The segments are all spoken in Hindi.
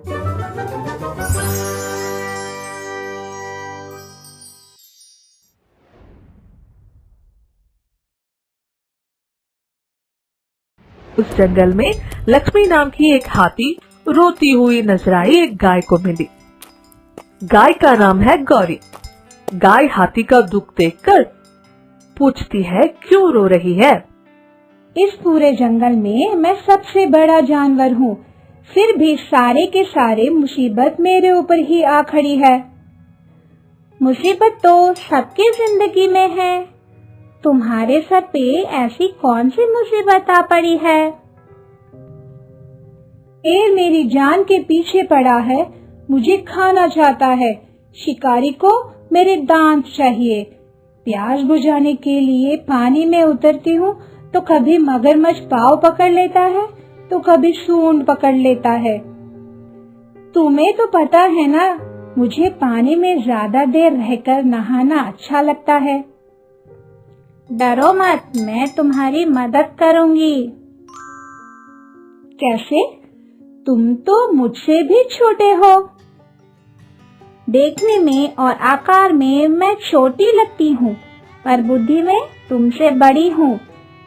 उस जंगल में लक्ष्मी नाम की एक हाथी रोती हुई नजर आई एक गाय को मिली। गाय का नाम है गौरी। गाय हाथी का दुख देखकर पूछती है, क्यों रो रही है? इस पूरे जंगल में मैं सबसे बड़ा जानवर हूँ, फिर भी सारे के सारे मुसीबत मेरे ऊपर ही आ खड़ी है। मुसीबत तो सबकी जिंदगी में है, तुम्हारे सर पे ऐसी कौन सी मुसीबत आ पड़ी है? शेर मेरी जान के पीछे पड़ा है, मुझे खाना चाहता है। शिकारी को मेरे दांत चाहिए। प्यास बुझाने के लिए पानी में उतरती हूँ तो कभी मगरमच्छ पाँव पकड़ लेता है तो कभी सूंड पकड़ लेता है। तुम्हें तो पता है ना, मुझे पानी में ज्यादा देर रहकर नहाना अच्छा लगता है। डरो मत, मैं तुम्हारी मदद करूंगी। कैसे? तुम तो मुझसे भी छोटे हो। देखने में और आकार में मैं छोटी लगती हूँ, पर बुद्धि में तुमसे बड़ी हूँ।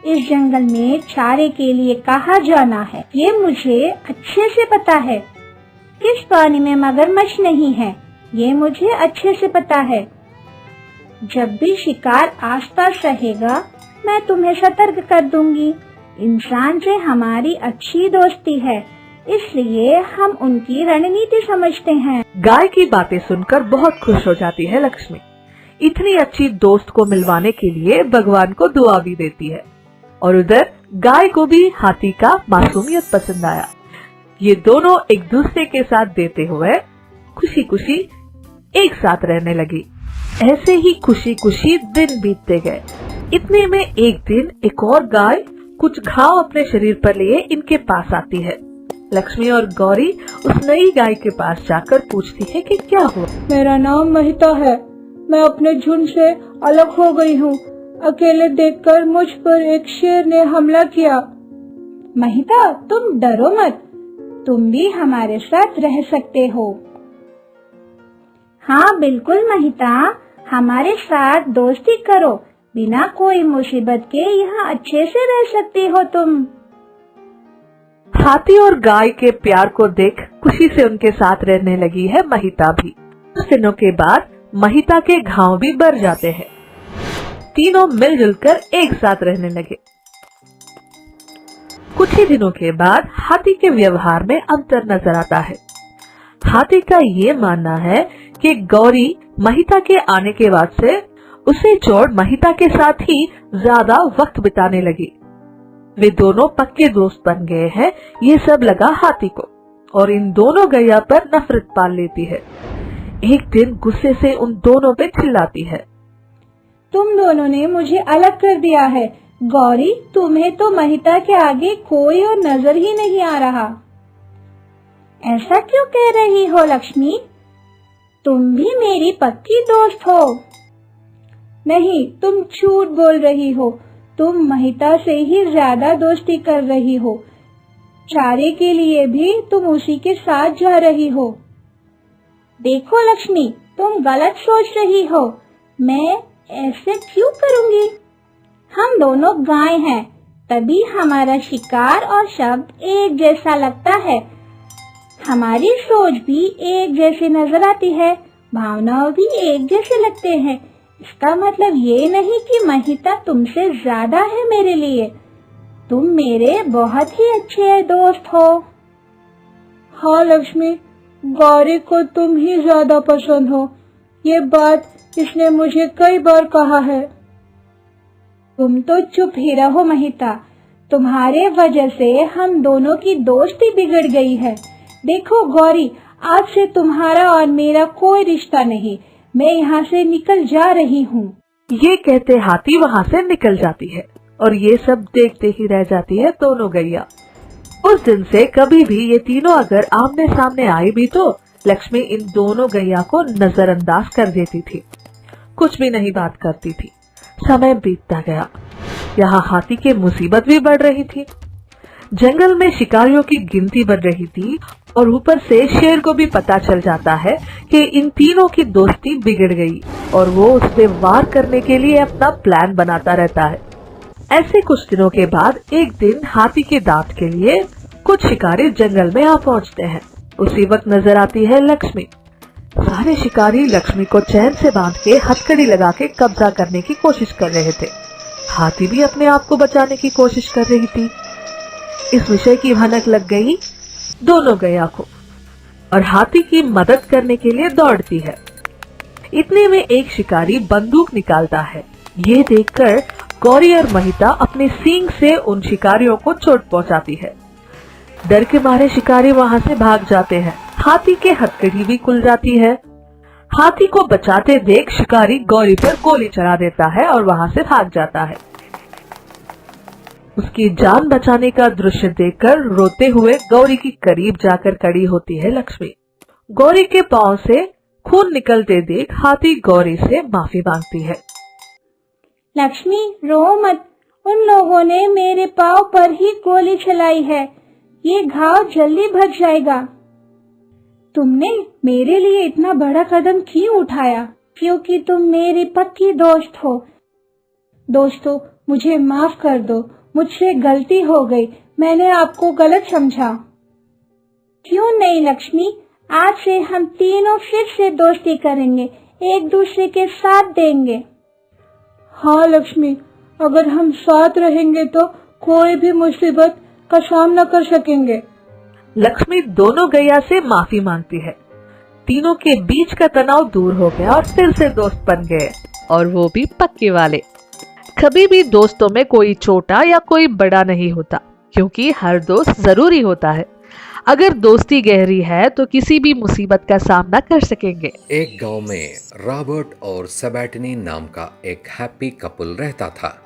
इस जंगल में चारे के लिए कहाँ जाना है, ये मुझे अच्छे से पता है। किस पानी में मगरमच्छ नहीं है, ये मुझे अच्छे से पता है। जब भी शिकार आसपास रहेगा, मैं तुम्हें सतर्क कर दूंगी। इंसान से हमारी अच्छी दोस्ती है, इसलिए हम उनकी रणनीति समझते हैं। गाय की बातें सुनकर बहुत खुश हो जाती है लक्ष्मी। इतनी अच्छी दोस्त को मिलवाने के लिए भगवान को दुआ भी देती है। और उधर गाय को भी हाथी का मासूमियत पसंद आया। ये दोनों एक दूसरे के साथ देते हुए खुशी खुशी एक साथ रहने लगी। ऐसे ही खुशी खुशी दिन बीतते गए। इतने में एक दिन एक और गाय कुछ घाव अपने शरीर पर लिए इनके पास आती है। लक्ष्मी और गौरी उस नई गाय के पास जाकर पूछती है कि क्या हुआ। मेरा नाम महिता है, मैं अपने झुंड से अलग हो गई हूँ। अकेले देखकर मुझ पर एक शेर ने हमला किया। महिता, तुम डरो मत, तुम भी हमारे साथ रह सकते हो। हाँ बिल्कुल महिता, हमारे साथ दोस्ती करो। बिना कोई मुसीबत के यहाँ अच्छे से रह सकती हो तुम। हाथी और गाय के प्यार को देख खुशी से उनके साथ रहने लगी है महिता भी। कुछ दिनों के बाद महिता के घाव भी बढ़ जाते हैं। तीनों मिलजुल कर एक साथ रहने लगे। कुछ ही दिनों के बाद हाथी के व्यवहार में अंतर नजर आता है। हाथी का ये मानना है कि गौरी महिता के आने के बाद से उसे छोड़ महिता के साथ ही ज्यादा वक्त बिताने लगी। वे दोनों पक्के दोस्त बन गए हैं, ये सब लगा हाथी को, और इन दोनों गैया पर नफरत पाल लेती है। एक दिन गुस्से से उन दोनों पे चिल्लाती है, तुम दोनों ने मुझे अलग कर दिया है। गौरी, तुम्हें तो महिता के आगे कोई और नजर ही नहीं आ रहा। ऐसा क्यों कह रही हो लक्ष्मी? तुम भी मेरी पक्की दोस्त हो। नहीं, तुम झूठ बोल रही हो। तुम महिता से ही ज्यादा दोस्ती कर रही हो। चारे के लिए भी तुम उसी के साथ जा रही हो। देखो लक्ष्मी, तुम गलत सोच रही हो। मैं ऐसे क्यों करूंगी? हम दोनों गाय हैं, तभी हमारा शिकार और शब्द एक जैसा लगता है। हमारी सोच भी एक जैसी नजर आती है, भावनाएं भी एक जैसे लगते हैं। इसका मतलब ये नहीं कि महिता तुमसे ज्यादा है मेरे लिए। तुम मेरे बहुत ही अच्छे दोस्त हो। हाँ लक्ष्मी, गौरी को तुम ही ज्यादा पसंद हो। ये बात इसने मुझे कई बार कहा है। तुम तो चुप ही रहो महिता, तुम्हारे वजह से हम दोनों की दोस्ती बिगड़ गई है। देखो गौरी, आज से तुम्हारा और मेरा कोई रिश्ता नहीं। मैं यहाँ से निकल जा रही हूँ। ये कहते हाथी वहाँ से निकल जाती है और ये सब देखते ही रह जाती है दोनों गैया। उस दिन से कभी भी ये तीनों अगर आमने सामने आई भी तो लक्ष्मी इन दोनों गैया को नजरअंदाज कर देती थी, कुछ भी नहीं बात करती थी। समय बीतता गया। यहाँ हाथी की मुसीबत भी बढ़ रही थी। जंगल में शिकारियों की गिनती बढ़ रही थी और ऊपर से शेर को भी पता चल जाता है कि इन तीनों की दोस्ती बिगड़ गई और वो उस पे वार करने के लिए अपना प्लान बनाता रहता है। ऐसे कुछ दिनों के बाद एक दिन हाथी के दांत के लिए कुछ शिकारी जंगल में आ पहुंचते हैं। उसी वक्त नजर आती है लक्ष्मी। सारे शिकारी लक्ष्मी को चैन से बांध के हथकड़ी लगा के कब्जा करने की कोशिश कर रहे थे। हाथी भी अपने आप को बचाने की कोशिश कर रही थी। इस विषय की भनक लग गई दोनों गैया को और हाथी की मदद करने के लिए दौड़ती है। इतने में एक शिकारी बंदूक निकालता है। ये देखकर गौरी और महिता अपने सींग से उन शिकारियों को चोट पहुंचाती है। डर के मारे शिकारी वहां से भाग जाते हैं। हाथी के हथकड़ी भी खुल जाती है। हाथी को बचाते देख शिकारी गौरी पर गोली चला देता है और वहां से भाग जाता है। उसकी जान बचाने का दृश्य देखकर रोते हुए गौरी की करीब जाकर खड़ी होती है लक्ष्मी। गौरी के पांव से खून निकलते देख हाथी गौरी से माफी मांगती है। लक्ष्मी, रो मत। उन लोगों ने मेरे पाँव पर ही गोली चलाई है। ये घाव जल्दी भर जाएगा। तुमने मेरे लिए इतना बड़ा कदम क्यों उठाया? क्योंकि तुम मेरी पक्की दोस्त हो। दोस्तों, मुझे माफ कर दो। मुझसे गलती हो गई। मैंने आपको गलत समझा। क्यों नहीं लक्ष्मी, आज से हम तीनों फिर से दोस्ती करेंगे, एक दूसरे के साथ देंगे। हाँ लक्ष्मी, अगर हम साथ रहेंगे तो कोई भी मुसीबत का सामना कर सकेंगे। लक्ष्मी दोनों गैया से माफी मांगती है। तीनों के बीच का तनाव दूर हो गया और फिर से दोस्त बन गए, और वो भी पक्के वाले। कभी भी दोस्तों में कोई छोटा या कोई बड़ा नहीं होता, क्योंकि हर दोस्त जरूरी होता है। अगर दोस्ती गहरी है तो किसी भी मुसीबत का सामना कर सकेंगे। एक गांव में रॉबर्ट और सेबैटिनी नाम का एक हैप्पी कपल रहता था।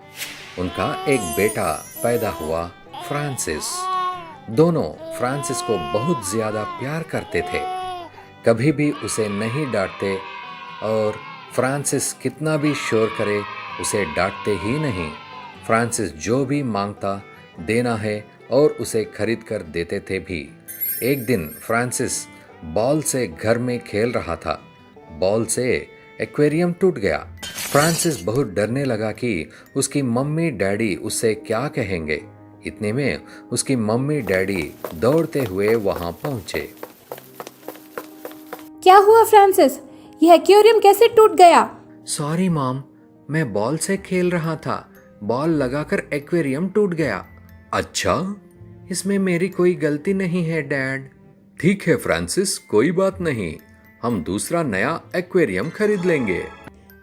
उनका एक बेटा पैदा हुआ, फ्रांसिस। दोनों फ्रांसिस को बहुत ज्यादा प्यार करते थे। कभी भी उसे नहीं डांटते और फ्रांसिस कितना भी शोर करे उसे डांटते ही नहीं। फ्रांसिस जो भी मांगता देना है और उसे खरीद कर देते थे भी। एक दिन फ्रांसिस बॉल से घर में खेल रहा था। बॉल से एक्वेरियम टूट गया। फ्रांसिस बहुत डरने लगा कि उसकी मम्मी डैडी उससे क्या कहेंगे। इतने में उसकी मम्मी डैडी दौड़ते हुए वहां पहुंचे। क्या हुआ फ्रांसिस? यह एक्वेरियम कैसे टूट गया? सॉरी मॉम, मैं बॉल से खेल रहा था। बॉल लगाकर एक्वेरियम टूट गया। अच्छा, इसमें मेरी कोई गलती नहीं है डैड। ठीक है फ्रांसिस, कोई बात नहीं, हम दूसरा नया एक्वेरियम खरीद लेंगे।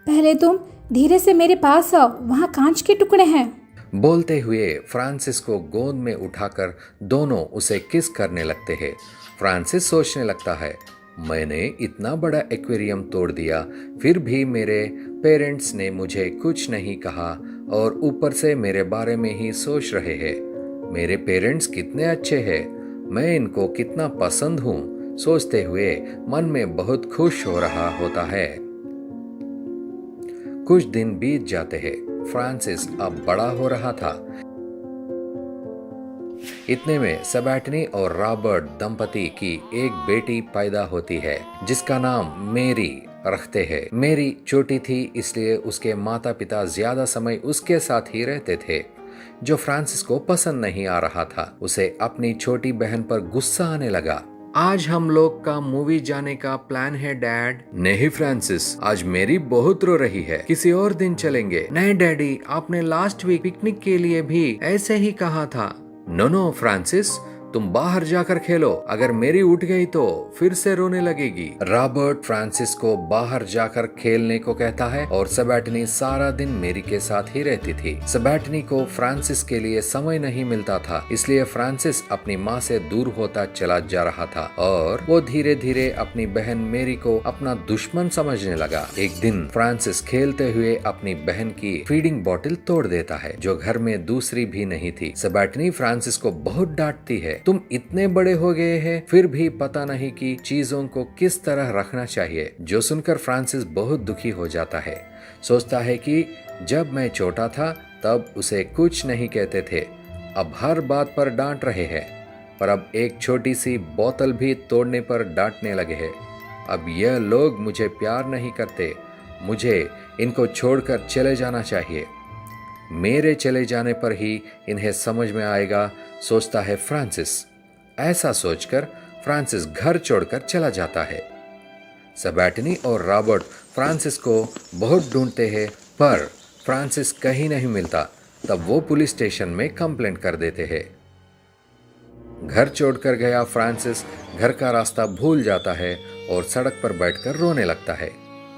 पहले तुम धीरे से मेरे पास आओ, वहाँ कांच के टुकड़े हैं। बोलते हुए फ्रांसिस को गोद में उठाकर दोनों उसे किस करने लगते हैं। फ्रांसिस सोचने लगता है, मैंने इतना बड़ा एक्वेरियम तोड़ दिया, फिर भी मेरे पेरेंट्स ने मुझे कुछ नहीं कहा और ऊपर से मेरे बारे में ही सोच रहे हैं। मेरे पेरेंट्स कितने अच्छे हैं, मैं इनको कितना पसंद हूँ, सोचते हुए मन में बहुत खुश हो रहा होता है। कुछ दिन बीत जाते हैं। फ्रांसिस अब बड़ा हो रहा था। इतने में सेबैटिनी और रॉबर्ट दंपति की एक बेटी पैदा होती है, जिसका नाम मेरी रखते हैं। मेरी छोटी थी, इसलिए उसके माता पिता ज्यादा समय उसके साथ ही रहते थे, जो फ्रांसिस को पसंद नहीं आ रहा था। उसे अपनी छोटी बहन पर गुस्सा आने लगा। आज हम लोग का मूवी जाने का प्लान है डैड। नहीं फ्रांसिस, आज मेरी बहुत रो रही है, किसी और दिन चलेंगे। नहीं डैडी, आपने लास्ट वीक पिकनिक के लिए भी ऐसे ही कहा था। नो फ्रांसिस, तुम बाहर जाकर खेलो, अगर मेरी उठ गई तो फिर से रोने लगेगी। रॉबर्ट फ्रांसिस को बाहर जाकर खेलने को कहता है और सेबैटिनी सारा दिन मेरी के साथ ही रहती थी। सेबैटिनी को फ्रांसिस के लिए समय नहीं मिलता था, इसलिए फ्रांसिस अपनी माँ से दूर होता चला जा रहा था और वो धीरे धीरे अपनी बहन मेरी को अपना दुश्मन समझने लगा। एक दिन फ्रांसिस खेलते हुए अपनी बहन की फीडिंग बोतल तोड़ देता है, जो घर में दूसरी भी नहीं थी। सेबैटिनी फ्रांसिस को बहुत डांटती है, तुम इतने बड़े हो गए हैं, फिर भी पता नहीं कि चीजों को किस तरह रखना चाहिए। जो सुनकर फ्रांसिस बहुत दुखी हो जाता है। सोचता है कि जब मैं छोटा था तब उसे कुछ नहीं कहते थे, अब हर बात पर डांट रहे हैं। पर अब एक छोटी सी बोतल भी तोड़ने पर डांटने लगे हैं। अब यह लोग मुझे प्यार नहीं करते, मुझे इनको छोड़कर चले जाना चाहिए। मेरे चले जाने पर ही इन्हें समझ में आएगा, सोचता है फ्रांसिस। ऐसा सोचकर फ्रांसिस घर छोड़कर चला जाता है। सबैटिनी और रॉबर्ट फ्रांसिस को बहुत ढूंढते हैं, पर फ्रांसिस कहीं नहीं मिलता। तब वो पुलिस स्टेशन में कंप्लेंट कर देते हैं। घर छोड़कर गया फ्रांसिस घर का रास्ता भूल जाता है और सड़क पर बैठकर रोने लगता है।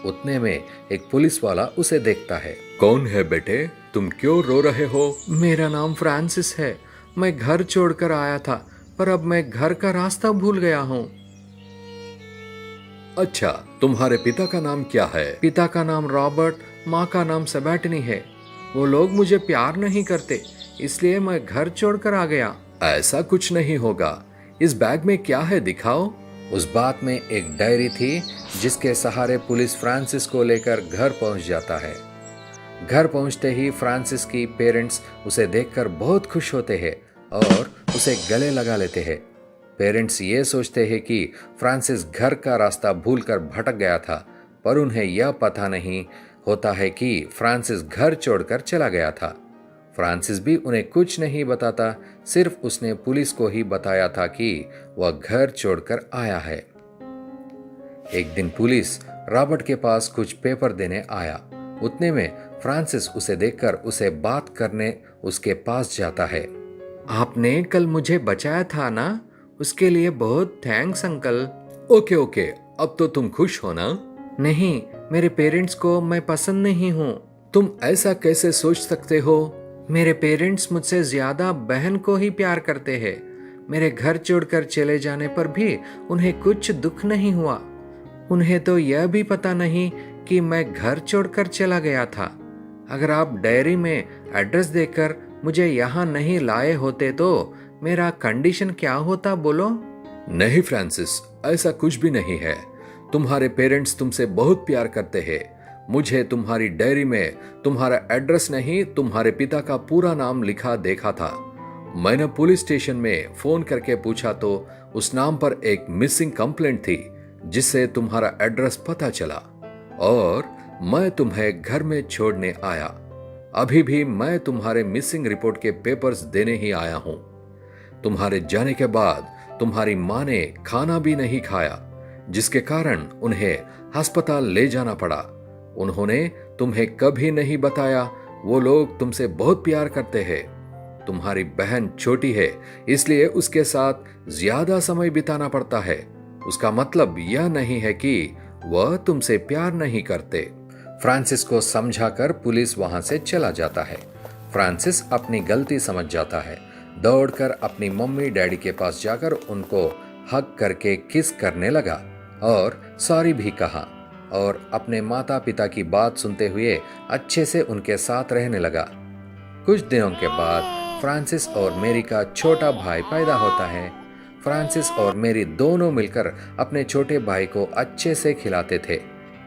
उतने में एक पुलिस वाला उसे देखता है। कौन है बेटे, तुम क्यों रो रहे हो? मेरा नाम फ्रांसिस है, मैं घर छोड़कर आया था, पर अब मैं घर का रास्ता भूल गया हूँ। अच्छा, तुम्हारे पिता का नाम क्या है? पिता का नाम रॉबर्ट, माँ का नाम सबैटिनी है। वो लोग मुझे प्यार नहीं करते, इसलिए मैं घर छोड़कर आ गया। ऐसा कुछ नहीं होगा। इस बैग में क्या है, दिखाओ। उस बात में एक डायरी थी, जिसके सहारे पुलिस फ्रांसिस को लेकर घर पहुंच जाता है। घर पहुंचते ही फ्रांसिस की पेरेंट्स उसे देखकर बहुत खुश होते हैं और उसे गले लगा लेते हैं। पेरेंट्स ये सोचते हैं कि फ्रांसिस घर का रास्ता भूलकर भटक गया था, पर उन्हें यह पता नहीं होता है कि फ्रांसिस घर छोड़कर चला गया था। फ्रांसिस भी उन्हें कुछ नहीं बताता, सिर्फ उसने पुलिस को ही बताया था कि वह घर छोड़कर आया है। एक दिन पुलिस रॉबर्ट के पास कुछ पेपर देने आया। उतने में फ्रांसिस उसे देखकर उसे बात करने उसके पास जाता है। आपने कल मुझे बचाया था ना, उसके लिए बहुत थैंक्स अंकल। ओके ओके, अब तो तुम खुश हो ना? नहीं, मेरे पेरेंट्स को मैं पसंद नहीं हूँ। तुम ऐसा कैसे सोच सकते हो? मेरे पेरेंट्स मुझसे ज्यादा बहन को ही प्यार करते हैं। मेरे घर छोड़कर चले जाने पर भी उन्हें कुछ दुख नहीं हुआ। उन्हें तो यह भी पता नहीं कि मैं घर छोड़कर चला गया था। अगर आप डायरी में एड्रेस देकर मुझे यहाँ नहीं लाए होते तो मेरा कंडीशन क्या होता, बोलो? नहीं फ्रांसिस, ऐसा कुछ भी नहीं है। तुम्हारे पेरेंट्स तुमसे बहुत प्यार करते हैं। मुझे तुम्हारी डायरी में तुम्हारा एड्रेस नहीं, तुम्हारे पिता का पूरा नाम लिखा देखा था। मैंने पुलिस स्टेशन में फोन करके पूछा तो उस नाम पर एक मिसिंग कंप्लेंट थी, जिससे तुम्हारा एड्रेस पता चला और मैं तुम्हें घर में छोड़ने आया। अभी भी मैं तुम्हारे मिसिंग रिपोर्ट के पेपर्स देने ही आया हूं। तुम्हारे जाने के बाद तुम्हारी माँ ने खाना भी नहीं खाया, जिसके कारण उन्हें अस्पताल ले जाना पड़ा। उन्होंने तुम्हें कभी नहीं बताया वो लोग तुमसे बहुत प्यार करते हैं। तुम्हारी बहन छोटी है, इसलिए उसके साथ ज्यादा समय बिताना पड़ता है। उसका मतलब यह नहीं है कि वह तुमसे प्यार नहीं करते। फ्रांसिस को समझाकर पुलिस वहां से चला जाता है। फ्रांसिस अपनी गलती समझ जाता है। दौड़कर अपनी मम्मी डैडी के पास जाकर उनको हग करके किस करने लगा और सॉरी भी कहा और अपने माता पिता की बात सुनते हुए अच्छे से उनके साथ रहने लगा। कुछ दिनों के बाद फ्रांसिस और मेरी का छोटा भाई पैदा होता है। फ्रांसिस और मेरी दोनों मिलकर अपने छोटे भाई को अच्छे से खिलाते थे।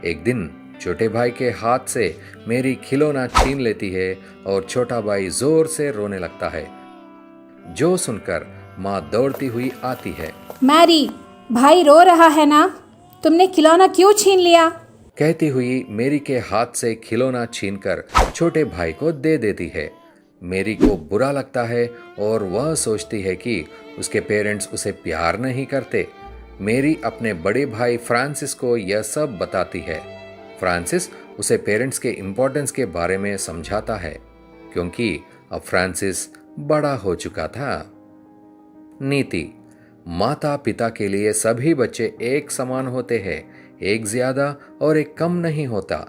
एक दिन छोटे भाई के हाथ से मेरी खिलौना छीन लेती है और छोटा भाई जोर से रोने लगता है, जो सुनकर माँ दौड़ती हुई आती है। मैरी, भाई रो रहा है ना, तुमने खिलौना क्यों छीन लिया? कहती हुई मेरी के हाथ से खिलौना छीनकर छोटे भाई को दे देती है। मेरी को बुरा लगता है और वह सोचती है कि उसके पेरेंट्स उसे प्यार नहीं करते। मेरी अपने बड़े भाई फ्रांसिस को यह सब बताती है। फ्रांसिस उसे पेरेंट्स के इम्पोर्टेंस के बारे में समझाता है, क्योंकि अब फ्रांसिस बड़ा हो चुका था। नीति: माता पिता के लिए सभी बच्चे एक समान होते हैं, एक ज्यादा और एक कम नहीं होता।